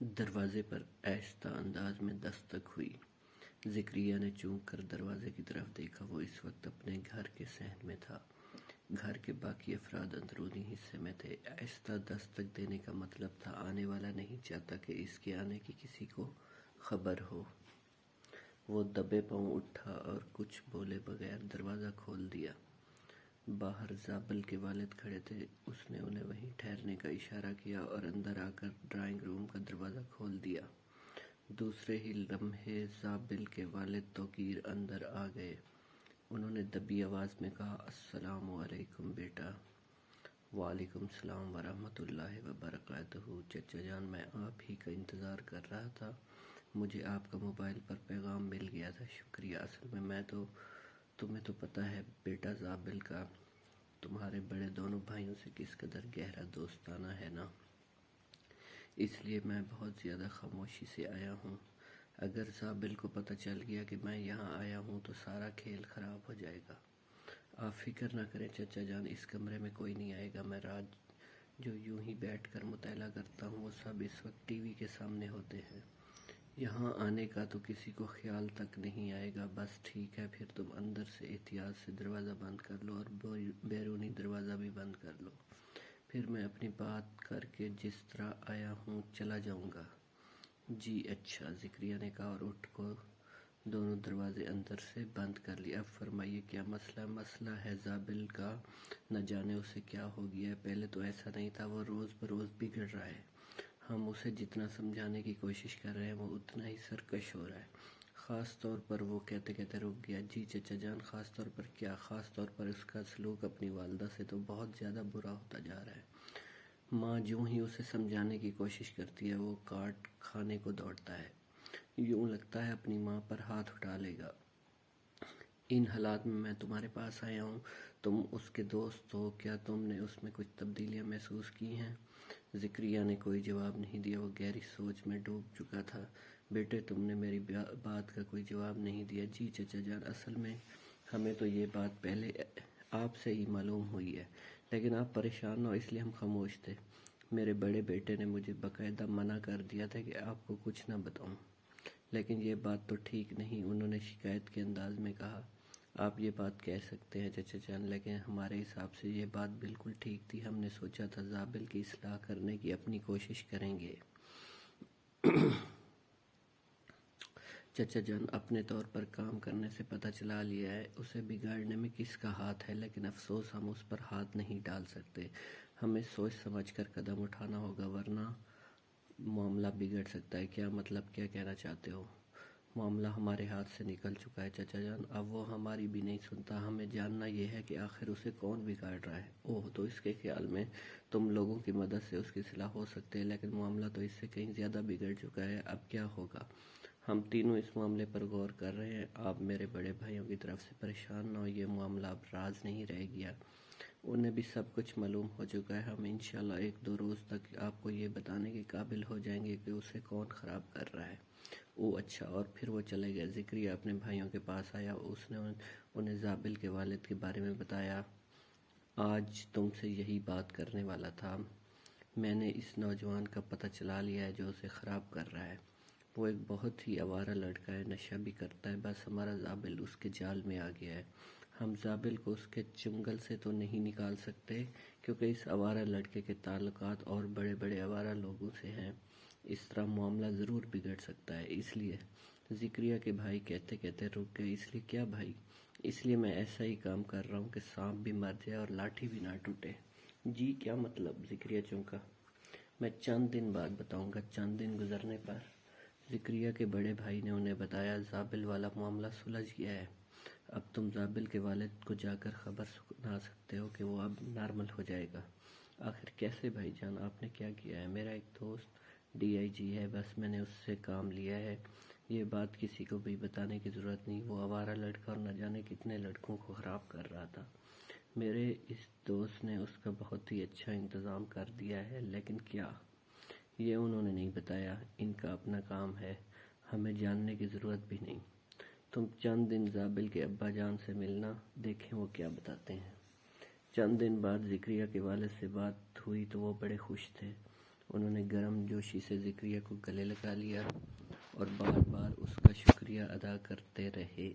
دروازے پر آہستہ انداز میں دستک ہوئی۔ ذکریہ نے چونک کر دروازے کی طرف دیکھا۔ وہ اس وقت اپنے گھر کے صحن میں تھا۔ گھر کے باقی افراد اندرونی حصے میں تھے۔ آہستہ دستک دینے کا مطلب تھا آنے والا نہیں چاہتا کہ اس کے آنے کی کسی کو خبر ہو۔ وہ دبے پاؤں اٹھا اور کچھ بولے بغیر دروازہ کھول دیا۔ باہر زابل کے والد کھڑے تھے۔ اس نے انہیں وہیں ٹھہرنے کا اشارہ کیا اور اندر آ کر ڈرائنگ روم کا دروازہ کھول دیا۔ دوسرے ہی لمحے زابل کے والد توقیر اندر آ گئے۔ انہوں نے دبی آواز میں کہا، السلام علیکم بیٹا۔ وعلیکم السلام ورحمۃ اللہ وبرکاتہ۔ چچا جان، میں آپ ہی کا انتظار کر رہا تھا۔ مجھے آپ کا موبائل پر پیغام مل گیا تھا۔ شکریہ۔ اصل میں تمہیں تو پتہ ہے بیٹا زابل کا تمہارے بڑے دونوں بھائیوں سے کس قدر گہرا دوستانہ ہے نا، اس لیے میں بہت زیادہ خاموشی سے آیا ہوں۔ اگر زابل کو پتہ چل گیا کہ میں یہاں آیا ہوں تو سارا کھیل خراب ہو جائے گا۔ آپ فکر نہ کریں چچا جان، اس کمرے میں کوئی نہیں آئے گا۔ میں رات جو یوں ہی بیٹھ کر مطالعہ کرتا ہوں وہ سب اس وقت ٹی وی کے سامنے ہوتے ہیں۔ یہاں آنے کا تو کسی کو خیال تک نہیں آئے گا۔ بس ٹھیک ہے، پھر تم اندر سے احتیاط سے دروازہ بند کر لو اور بیرونی دروازہ بھی بند کر لو۔ پھر میں اپنی بات کر کے جس طرح آیا ہوں چلا جاؤں گا۔ جی اچھا، ذکریہ نے کہا اور اٹھ کو دونوں دروازے اندر سے بند کر لیے۔ اب فرمائیے کیا مسئلہ؟ مسئلہ ہے زابل کا، نہ جانے اسے کیا ہو گیا ہے۔ پہلے تو ایسا نہیں تھا، وہ روز بروز بگڑ رہا ہے۔ ہم اسے جتنا سمجھانے کی کوشش کر رہے ہیں وہ اتنا ہی سرکش ہو رہا ہے۔ خاص طور پر وہ کہتے کہتے رک گیا۔ جی چچا جان، خاص طور پر کیا؟ خاص طور پر اس کا سلوک اپنی والدہ سے تو بہت زیادہ برا ہوتا جا رہا ہے۔ ماں جوں ہی اسے سمجھانے کی کوشش کرتی ہے وہ کاٹ کھانے کو دوڑتا ہے۔ یوں لگتا ہے اپنی ماں پر ہاتھ اٹھا لے گا۔ ان حالات میں تمہارے پاس آیا ہوں۔ تم اس کے دوست ہو، کیا تم نے اس میں کچھ تبدیلیاں محسوس کی ہیں؟ ذکریہ نے کوئی جواب نہیں دیا، وہ گہری سوچ میں ڈوب چکا تھا۔ بیٹے، تم نے میری بات کا کوئی جواب نہیں دیا۔ جی چچا جان، اصل میں ہمیں تو یہ بات پہلے آپ سے ہی معلوم ہوئی ہے، لیکن آپ پریشان نہ ہو اس لیے ہم خاموش تھے۔ میرے بڑے بیٹے نے مجھے باقاعدہ منع کر دیا تھا کہ آپ کو کچھ نہ بتاؤں، لیکن یہ بات تو ٹھیک نہیں، انہوں نے شکایت کے انداز میں کہا۔ آپ یہ بات کہہ سکتے ہیں چچا جان، لیکن ہمارے حساب سے یہ بات بالکل ٹھیک تھی۔ ہم نے سوچا تھا زابل کی اصلاح کرنے کی اپنی کوشش کریں گے۔ چچا جان، اپنے طور پر کام کرنے سے پتہ چلا لیا ہے اسے بگاڑنے میں کس کا ہاتھ ہے، لیکن افسوس ہم اس پر ہاتھ نہیں ڈال سکتے۔ ہمیں سوچ سمجھ کر قدم اٹھانا ہوگا ورنہ معاملہ بگڑ سکتا ہے۔ کیا مطلب، کیا کہنا چاہتے ہو؟ معاملہ ہمارے ہاتھ سے نکل چکا ہے چچا جان، اب وہ ہماری بھی نہیں سنتا۔ ہمیں جاننا یہ ہے کہ آخر اسے کون بگاڑ رہا ہے۔ اوہ، تو اس کے خیال میں تم لوگوں کی مدد سے اس کی اصلاح ہو سکتے ہے، لیکن معاملہ تو اس سے کہیں زیادہ بگڑ چکا ہے۔ اب کیا ہوگا؟ ہم تینوں اس معاملے پر غور کر رہے ہیں۔ آپ میرے بڑے بھائیوں کی طرف سے پریشان نہ ہو، یہ معاملہ اب راز نہیں رہ گیا، انہیں بھی سب کچھ معلوم ہو چکا ہے۔ ہم انشاءاللہ 1-2 روز تک آپ کو یہ بتانے کے قابل ہو جائیں گے کہ اسے کون خراب کر رہا ہے۔ اوہ اچھا، اور پھر وہ چلے گئے۔ ذکریہ اپنے بھائیوں کے پاس آیا۔ اس نے انہیں زابل کے والد کے بارے میں بتایا۔ آج تم سے یہی بات کرنے والا تھا۔ میں نے اس نوجوان کا پتہ چلا لیا ہے جو اسے خراب کر رہا ہے۔ وہ ایک بہت ہی آوارہ لڑکا ہے، نشہ بھی کرتا ہے۔ بس ہمارا زابل اس کے جال میں آ گیا ہے۔ ہم زابل کو اس کے چنگل سے تو نہیں نکال سکتے کیونکہ اس آوارہ لڑکے کے تعلقات اور بڑے بڑے آوارہ لوگوں سے ہیں۔ اس طرح معاملہ ضرور بگڑ سکتا ہے۔ اس لیے ذکریہ کے بھائی کہتے کہتے رک گئے۔ اس لیے کیا بھائی؟ اس لیے میں ایسا ہی کام کر رہا ہوں کہ سانپ بھی مر جائے اور لاٹھی بھی نہ ٹوٹے۔ جی کیا مطلب؟ ذکریہ چونکا۔ میں چند دن بعد بتاؤں گا۔ چند دن گزرنے پر ذکریہ کے بڑے بھائی نے انہیں بتایا، زابل والا معاملہ سلجھ گیا ہے۔ اب تم زابل کے والد کو جا کر خبر سنا سکتے ہو کہ وہ اب نارمل ہو جائے گا۔ آخر کیسے بھائی جان؟ آپ نے کیا کیا ہے؟ میرا ایک دوست DIG ہے، بس میں نے اس سے کام لیا ہے۔ یہ بات کسی کو بھی بتانے کی ضرورت نہیں۔ وہ آوارہ لڑکا اور نہ جانے کتنے لڑکوں کو خراب کر رہا تھا۔ میرے اس دوست نے اس کا بہت ہی اچھا انتظام کر دیا ہے، لیکن کیا؟ یہ انہوں نے نہیں بتایا، ان کا اپنا کام ہے، ہمیں جاننے کی ضرورت بھی نہیں۔ تم چند دن زابل کے ابا جان سے ملنا، دیکھیں وہ کیا بتاتے ہیں۔ چند دن بعد ذکریہ کے والد سے بات ہوئی تو وہ بڑے خوش تھے۔ انہوں نے گرم جوشی سے ذکریہ کو گلے لگا لیا اور بار بار اس کا شکریہ ادا کرتے رہے۔